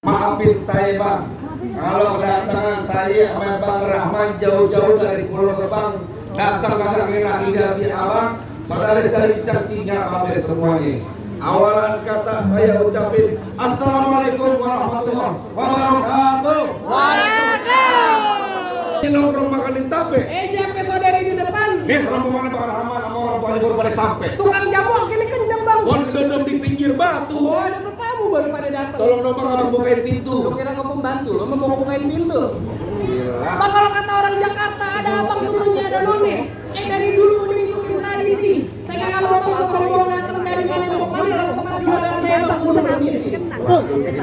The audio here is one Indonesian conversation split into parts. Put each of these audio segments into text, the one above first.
maafin saya bang, kalau kedatangan saya sama Bang Rahman jauh-jauh dari Pulau Gebang datang kagak ngenaki dari abang, saudara-saudari cantiknya babe semuanya. Awalan kata saya ucapin Assalamualaikum warahmatullahi wabarakatuh. Waalaikumsalam. Ini nongkrong makan di tape. Siapa saudari di depan? Rombongan Bang Rahman sama orang tua baru pada sampai. Tukang jamu kini kencang bang. Bon gedung di pinggir batu. Oh, ada tamu baru pada datang. Tolong dong bang, abang bukain pintu. Lu kira kau pembantu, lu mau bukain pintu. Gila. Bang, kalau kata orang Jakarta ada abang turunnya ada none. Dari dulu udah ikutin tradisi. Saya nggak mau tahu rombongan datang dari mana mau kemana. Kalau tempat jualan saya bang udah permisi.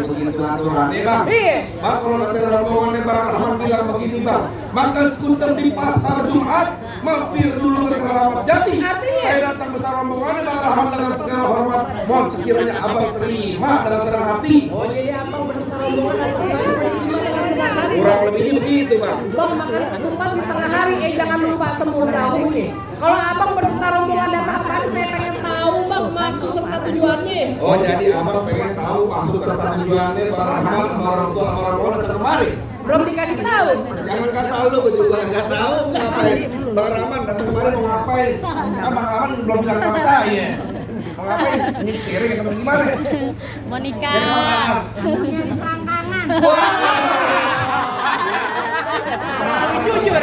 Begitu aturannya bang. Iya. Bang, kalau nanti rombongannya Bang Rahman bilang begini bang, makan skuter di pasar Jumat, mampir dulu ke Keramat Jati. Artinya? Saya datang besar rombongannya Bang Rahman dengan segala hormat, mohon sekiranya abang terima dengan senang hati. Oh, jadi abang berserta rombongan datang dari gimana kan senang hati. Kurang lebih begitu bang. Bang, makan ketupat di tengah hari, jangan lupa semur tahu nih. Kalau abang berserta rombongan datang apaan, saya pengen tahu bang maksud serta tujuannya. Oh, jadi abang pengen tahu maksud serta tujuannya Bang Rahman sama orang tua sama orang tua datang kemari? Belum dikasih tahu. Jangan kata lu, gue juga nggak tahu ngapain. Bang Rahman datang kemari mau ngapain? Kan Bang Rahman belum bilang sama saya. Mau ngapain? Ini piring atau gimana? Mau nikah. Nyari selangkangan. Jujur.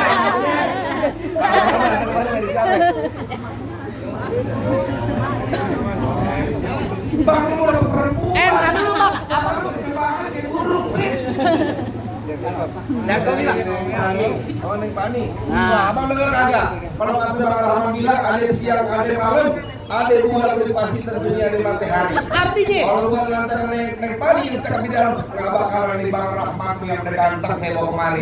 Bang, lu udah perempuan. Tadi lu bang. Abang lu kecil banget kayak burung. Jago bilang. Oh, Neng Pani. Wah, abang denger agak? Kalau kata Bang Rahman bilang ada siang, ada malam, ada bulan di pasti tentunya ada matahari. Artinya? Kalau gua ngantar Neng Pani yang cakap di dalam, nggak bakalan di Bang Rahman yang udah ganteng saya bawa kemari.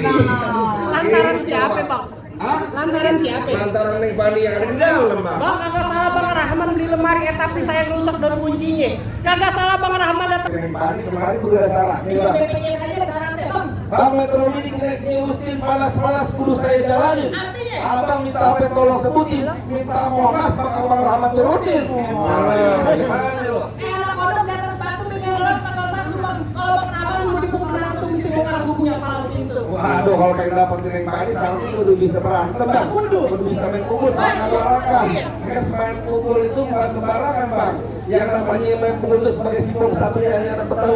Lantaran siapa bang? Hah? Lantaran siapa? Lantaran Neng Pani yang ada di dalam, Bang. Bang, kagak salah Bang Rahman beli lemari, tapi saya rusak dan kuncinya. Kagak salah Bang Rahman datang. Neng Pani kemarin udah saran nih, Bang. BPJS saja syaratnya bang. Bang, Metro Mini kena Ustin panas-panas kudu saya jalanin. Abang minta apa tolong sebutin, minta monas Bang Rahman turutin. Gimana lo? Anak kodok di atas batu menyorot tanggal 1 bang. Kalau Bang Rahman mau dipukul nanti mesti bongkar bukunya kepala pintu. Waduh, kalau pengen dapat Neng Pani, salty kudu bisa berantem, Bang. Kudu bisa main pukul sama orang. Kan main pukul itu bukan sembarangan, Bang. Yang namanya main pukul itu sebagai simbol satunya hanya Betawi.